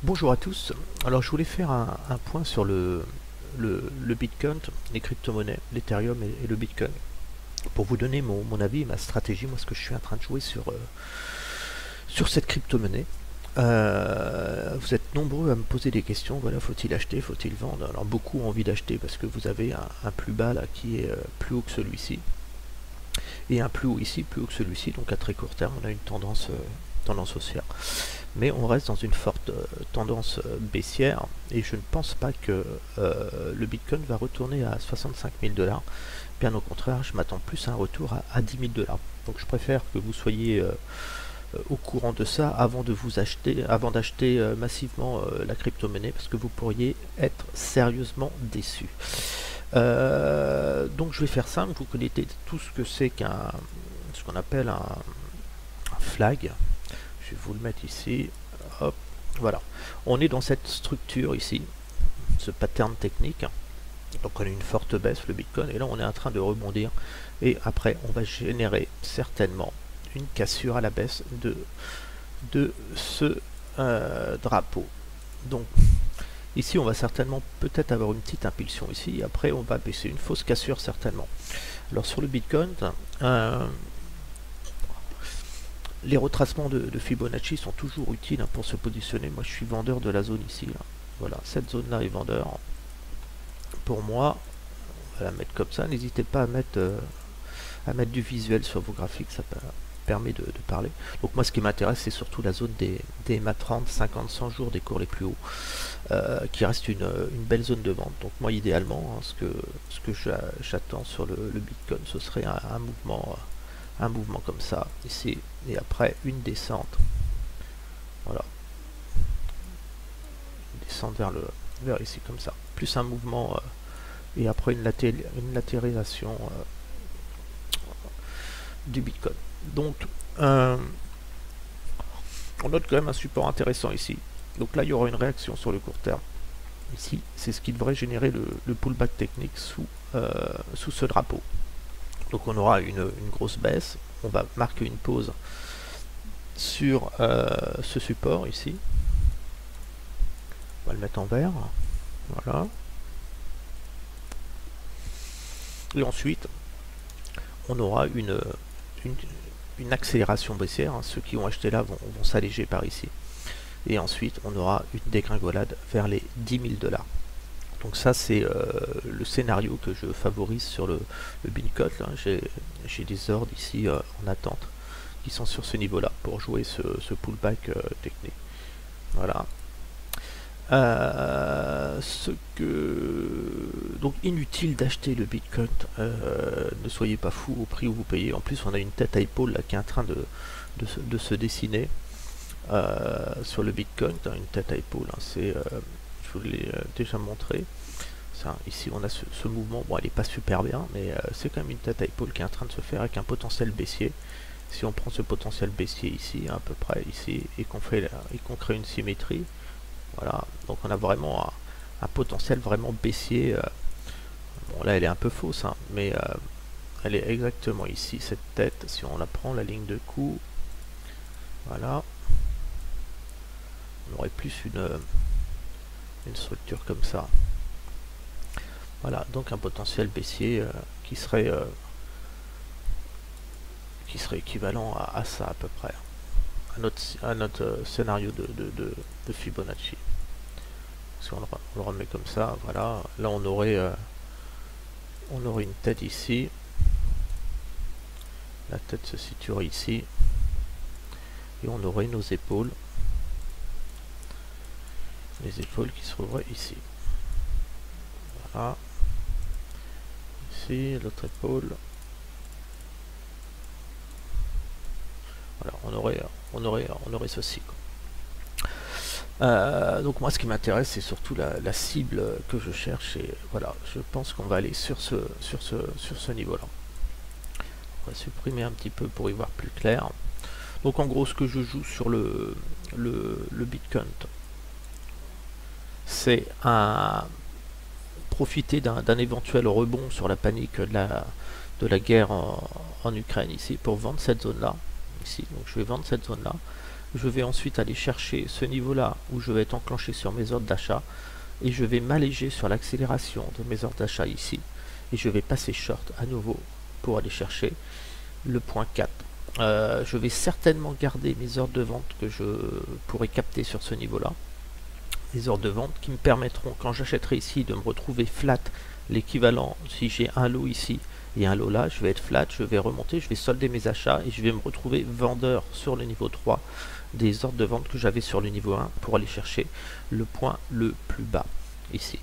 Bonjour à tous. Alors je voulais faire un point sur le Bitcoin, les crypto-monnaies, l'Ethereum et le Bitcoin. Pour vous donner mon avis et ma stratégie, moi ce que je suis en train de jouer sur cette crypto-monnaie. Vous êtes nombreux à me poser des questions, voilà, faut-il acheter, faut-il vendre? Alors beaucoup ont envie d'acheter parce que vous avez un plus bas là qui est plus haut que celui-ci. Et un plus haut ici, plus haut que celui-ci, donc à très court terme on a une tendance haussière. Mais on reste dans une forte tendance baissière et je ne pense pas que le Bitcoin va retourner à 65 000 $. Bien au contraire, je m'attends plus à un retour à 10 000 $. Donc je préfère que vous soyez au courant de ça avant de vous acheter, avant d'acheter massivement la crypto-monnaie, parce que vous pourriez être sérieusement déçu. Donc je vais faire simple, vous connaissez tout ce que c'est ce qu'on appelle un flag. Je vais vous le mettre ici. Hop, voilà. On est dans cette structure ici, ce pattern technique. Donc on a une forte baisse le Bitcoin et là on est en train de rebondir et après on va générer certainement une cassure à la baisse de ce drapeau. Donc ici on va certainement peut-être avoir une petite impulsion ici et après on va baisser, une fausse cassure certainement. Alors sur le Bitcoin, les retracements de Fibonacci sont toujours utiles pour se positionner. Moi je suis vendeur de la zone ici là. Voilà, cette zone là est vendeur pour moi. On va la mettre comme ça, n'hésitez pas à mettre du visuel sur vos graphiques, ça permet de parler. Donc moi ce qui m'intéresse c'est surtout la zone des MA 30, 50, 100 jours des cours les plus hauts, qui reste une belle zone de vente. Donc moi idéalement, hein, ce que j'attends sur le Bitcoin, ce serait un mouvement comme ça ici et après une descente. Voilà, une descente vers ici comme ça, plus un mouvement et après une latérisation du Bitcoin. Donc on note quand même un support intéressant ici. Donc là il y aura une réaction sur le court terme. Ici c'est ce qui devrait générer le pullback technique sous ce drapeau. Donc on aura une grosse baisse. On va marquer une pause sur ce support ici. On va le mettre en vert. Voilà. Et ensuite, on aura une accélération baissière. Hein. Ceux qui ont acheté là vont s'alléger par ici. Et ensuite, on aura une dégringolade vers les 10 000 $. Donc ça, c'est le scénario que je favorise sur le Bitcoin. J'ai des ordres ici en attente qui sont sur ce niveau-là pour jouer ce pullback technique. Voilà. Donc inutile d'acheter le Bitcoin, ne soyez pas fous au prix où vous payez. En plus on a une tête à épaule là qui est en train de se dessiner sur le Bitcoin, une tête à épaule, hein, je vous l'ai déjà montré. Ça, ici on a ce mouvement, bon elle n'est pas super bien, mais c'est quand même une tête à épaule qui est en train de se faire avec un potentiel baissier. Si on prend ce potentiel baissier ici, à peu près ici, et qu'on crée une symétrie, voilà, donc on a vraiment un potentiel vraiment baissier. Bon là elle est un peu fausse, hein, mais elle est exactement ici, cette tête, si on la prend, la ligne de coup, voilà, on aurait plus une structure comme ça. Voilà, donc un potentiel baissier qui serait équivalent à ça à peu près, à notre scénario de Fibonacci. Si on le remet comme ça, voilà, là on aurait une tête ici, la tête se situerait ici, et on aurait nos épaules, les épaules qui se trouveraient ici. Voilà, ici l'autre épaule. Voilà, on aurait ceci, quoi. Donc moi ce qui m'intéresse c'est surtout la cible que je cherche et voilà, je pense qu'on va aller sur ce niveau là. On va supprimer un petit peu pour y voir plus clair. Donc en gros ce que je joue sur le Bitcoin, c'est profiter d'un éventuel rebond sur la panique de la guerre en Ukraine ici pour vendre cette zone là ici. Donc je vais vendre cette zone là Je vais ensuite aller chercher ce niveau-là où je vais être enclenché sur mes ordres d'achat et je vais m'alléger sur l'accélération de mes ordres d'achat ici et je vais passer short à nouveau pour aller chercher le point 4. Je vais certainement garder mes ordres de vente que je pourrais capter sur ce niveau-là. Les ordres de vente qui me permettront, quand j'achèterai ici, de me retrouver flat, l'équivalent, si j'ai un lot ici et un lot là, je vais être flat, je vais remonter, je vais solder mes achats et je vais me retrouver vendeur sur le niveau 3 des ordres de vente que j'avais sur le niveau 1 pour aller chercher le point le plus bas ici.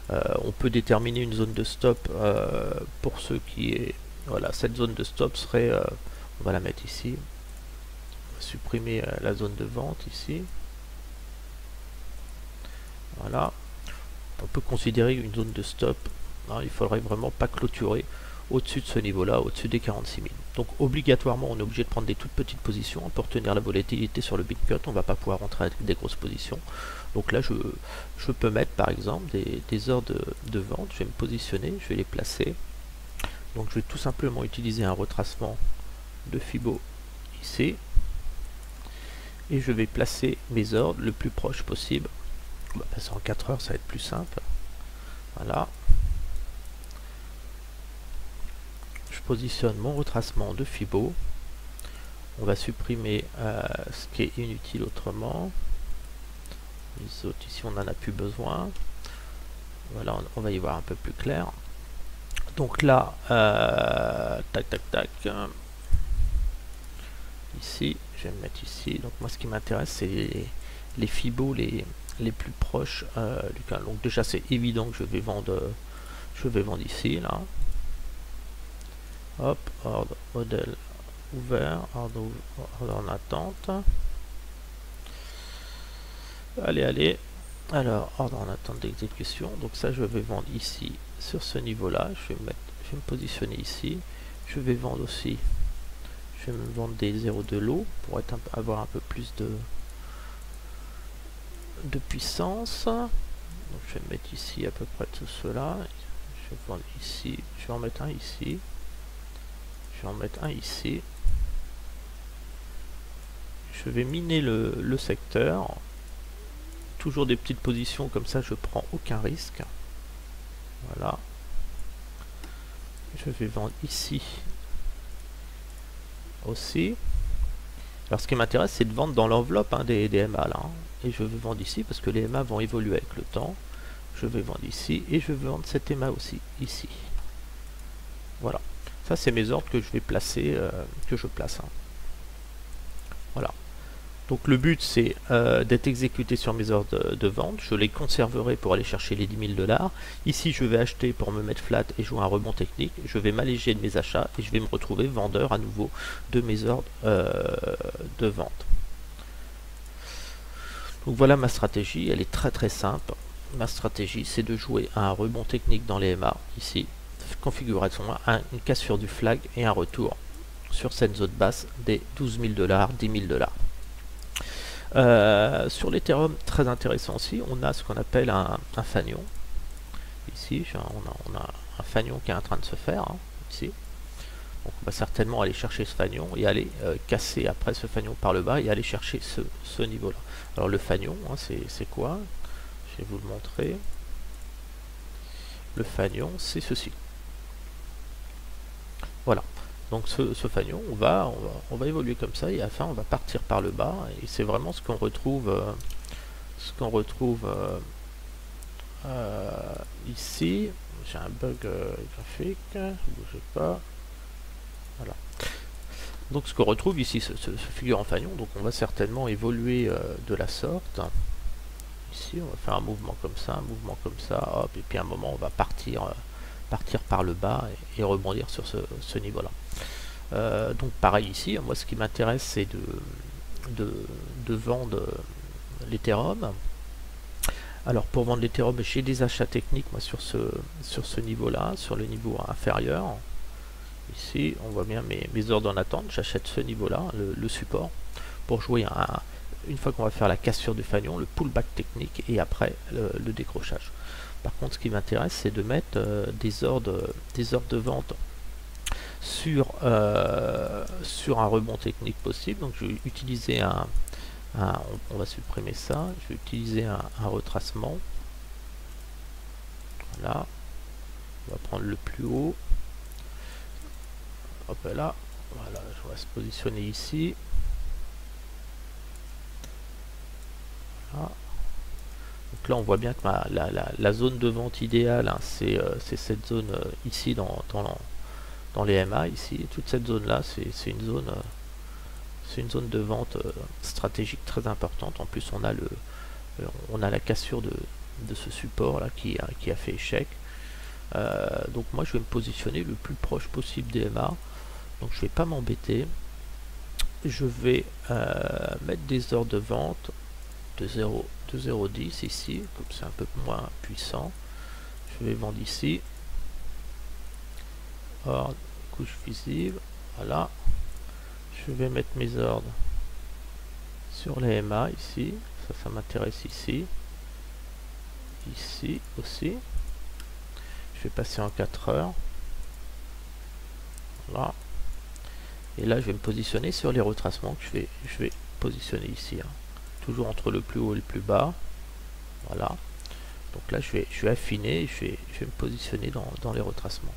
On peut déterminer une zone de stop pour ceux qui est... Voilà, cette zone de stop serait... on va la mettre ici. On va supprimer la zone de vente ici. Voilà. On peut considérer une zone de stop. Non, il faudrait vraiment pas clôturer au-dessus de ce niveau-là, au-dessus des 46 000. Donc obligatoirement, on est obligé de prendre des toutes petites positions pour tenir la volatilité sur le Bitcoin. On ne va pas pouvoir rentrer avec des grosses positions. Donc là, je peux mettre par exemple des ordres de vente. Je vais me positionner, je vais les placer. Donc je vais tout simplement utiliser un retracement de Fibo ici. Et je vais placer mes ordres le plus proche possible. On va passer en 4 heures, ça va être plus simple. Voilà. Je positionne mon retracement de Fibo. On va supprimer ce qui est inutile autrement. Les autres ici on n'en a plus besoin. Voilà, on va y voir un peu plus clair. Donc là, tac tac tac. Ici, je vais me mettre ici. Donc moi ce qui m'intéresse c'est les Fibo les plus proches du cas. Donc déjà c'est évident que je vais vendre ici là. Hop, ordre modèle ouvert, ordre en attente. Allez. Alors, ordre en attente d'exécution. Donc ça, je vais vendre ici, sur ce niveau-là. Je vais me positionner ici. Je vais vendre aussi. Je vais me vendre des 0,2 lots pour avoir un peu plus de puissance. Donc je vais mettre ici à peu près tout cela. Je vais vendre ici. Je vais en mettre un ici. Je vais en mettre un ici. Je vais miner le secteur. Toujours des petites positions comme ça, je prends aucun risque. Voilà. Je vais vendre ici aussi. Alors ce qui m'intéresse, c'est de vendre dans l'enveloppe des MA là. Et je vais vendre ici parce que les MA vont évoluer avec le temps. Je vais vendre ici et je vais vendre cette MA aussi ici. Voilà. Ça, c'est mes ordres que je vais placer, que je place. Voilà. Donc le but, c'est d'être exécuté sur mes ordres de vente. Je les conserverai pour aller chercher les 10 000 $. Ici, je vais acheter pour me mettre flat et jouer un rebond technique. Je vais m'alléger de mes achats et je vais me retrouver vendeur à nouveau de mes ordres de vente. Donc voilà ma stratégie. Elle est très très simple. Ma stratégie, c'est de jouer un rebond technique dans les MA ici. Configuration, une cassure du flag et un retour sur cette zone basse des 12 000 $, 10 000 $. Sur l'Ethereum, très intéressant aussi, on a ce qu'on appelle un fanion. Ici, on a un fanion qui est en train de se faire, ici. Donc on va certainement aller chercher ce fanion et aller casser après ce fanion par le bas et aller chercher ce niveau-là. Alors le fanion, c'est quoi? Je vais vous le montrer. Le fanion, c'est ceci. Voilà. Donc ce fanion, on va évoluer comme ça et à la fin on va partir par le bas et c'est vraiment ce qu'on retrouve ici. J'ai un bug graphique, bougez pas. Voilà. Donc ce qu'on retrouve ici, ce figure en fanion, donc on va certainement évoluer de la sorte. Ici on va faire un mouvement comme ça, hop, et puis à un moment on va partir par le bas et rebondir sur ce niveau-là. Donc pareil ici, moi ce qui m'intéresse c'est de vendre l'Ethereum. Alors pour vendre l'Ethereum, j'ai des achats techniques moi sur ce niveau-là, sur le niveau inférieur. Ici on voit bien mes ordres en attente, j'achète ce niveau-là, le support, pour jouer une fois qu'on va faire la cassure du fanion, le pullback technique et après le décrochage. Par contre ce qui m'intéresse c'est de mettre des ordres de vente sur un rebond technique possible. Donc je vais utiliser on va supprimer ça. Je vais utiliser un retracement. Voilà. On va prendre le plus haut. Hop là. Voilà, je vais se positionner ici. Voilà. Donc là on voit bien que la zone de vente idéale, hein, c'est cette zone ici dans les MA ici. Toute cette zone là c'est une zone de vente stratégique très importante. En plus on a la cassure de ce support là qui a fait échec. Donc moi je vais me positionner le plus proche possible des MA. Donc je vais pas m'embêter. Je vais mettre des ordres de vente de 0,10 ici, comme c'est un peu moins puissant. Je vais vendre ici. Ordre, couche visible. Voilà. Je vais mettre mes ordres sur les MA ici. Ça m'intéresse ici. Ici aussi. Je vais passer en 4 heures. Voilà. Et là, je vais me positionner sur les retracements que je vais positionner ici. Hein. Toujours entre le plus haut et le plus bas. Voilà. Donc là, je vais affiner et je vais me positionner dans les retracements.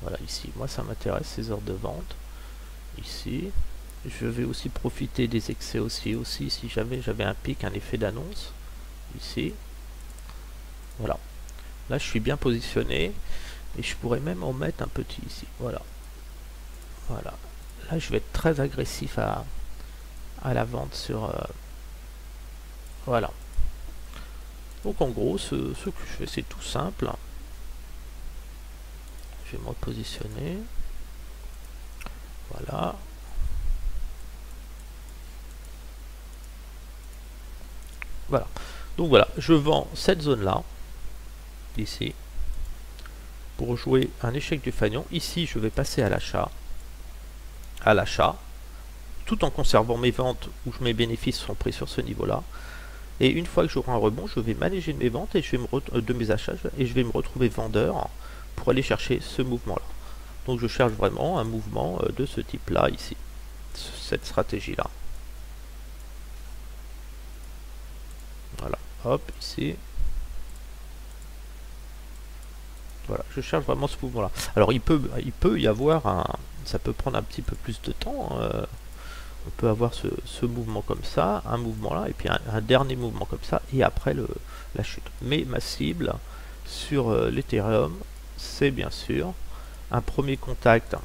Voilà, ici. Moi, ça m'intéresse, ces ordres de vente. Ici. Je vais aussi profiter des excès aussi si jamais j'avais un pic, un effet d'annonce. Ici. Voilà. Là, je suis bien positionné. Et je pourrais même en mettre un petit ici. Voilà. Voilà. Là, je vais être très agressif à la vente sur... voilà. Donc, en gros, ce que je fais, c'est tout simple. Je vais me repositionner. Voilà. Voilà. Donc, voilà. Je vends cette zone-là. Ici. Pour jouer un échec du fanion. Ici, je vais passer à l'achat. Tout en conservant mes ventes où mes bénéfices sont pris sur ce niveau-là. Et une fois que j'aurai un rebond, je vais manager mes ventes et je vais de mes achats et je vais me retrouver vendeur pour aller chercher ce mouvement-là. Donc je cherche vraiment un mouvement de ce type-là ici, cette stratégie-là. Voilà, hop, ici. Voilà, je cherche vraiment ce mouvement-là. Alors il peut y avoir ça peut prendre un petit peu plus de temps. On peut avoir ce mouvement comme ça, un mouvement là, et puis un dernier mouvement comme ça, et après la chute. Mais ma cible sur l'Ethereum, c'est bien sûr un premier contact.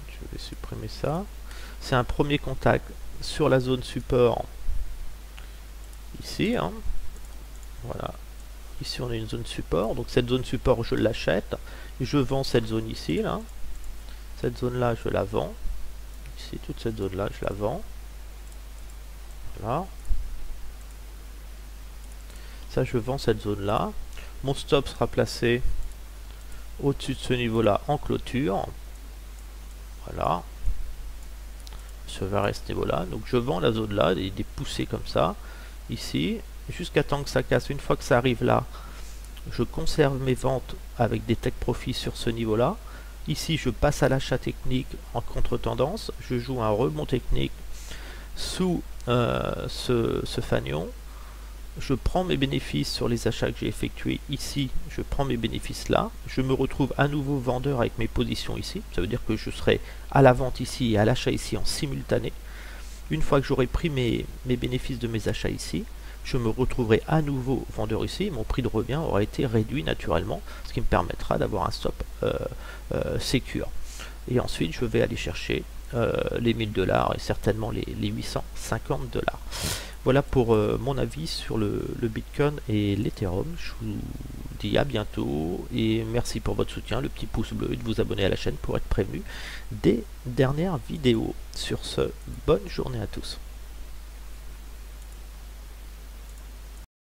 Je vais supprimer ça. C'est un premier contact sur la zone support ici. Hein. Voilà. Ici on a une zone support, donc cette zone support je l'achète, je vends cette zone ici, là. Cette zone là je la vends, ici toute cette zone là je la vends, voilà. Ça je vends cette zone là, mon stop sera placé au-dessus de ce niveau là en clôture, voilà. Je vais à ce niveau là, donc je vends la zone là, des poussées comme ça, ici, jusqu'à temps que ça casse. Une fois que ça arrive là, je conserve mes ventes avec des take profits sur ce niveau là. Ici je passe à l'achat technique en contre-tendance, je joue un rebond technique sous ce fanion, je prends mes bénéfices sur les achats que j'ai effectués ici, je prends mes bénéfices là, je me retrouve à nouveau vendeur avec mes positions ici, ça veut dire que je serai à la vente ici et à l'achat ici en simultané. Une fois que j'aurai pris mes bénéfices de mes achats ici, je me retrouverai à nouveau vendeur ici, mon prix de revient aura été réduit naturellement, ce qui me permettra d'avoir un stop sécure. Et ensuite je vais aller chercher les 1000 $ et certainement les 850 $. Voilà pour mon avis sur le Bitcoin et l'Ethereum. Je vous dis à bientôt et merci pour votre soutien, le petit pouce bleu et de vous abonner à la chaîne pour être prévenu des dernières vidéos. Sur ce, bonne journée à tous.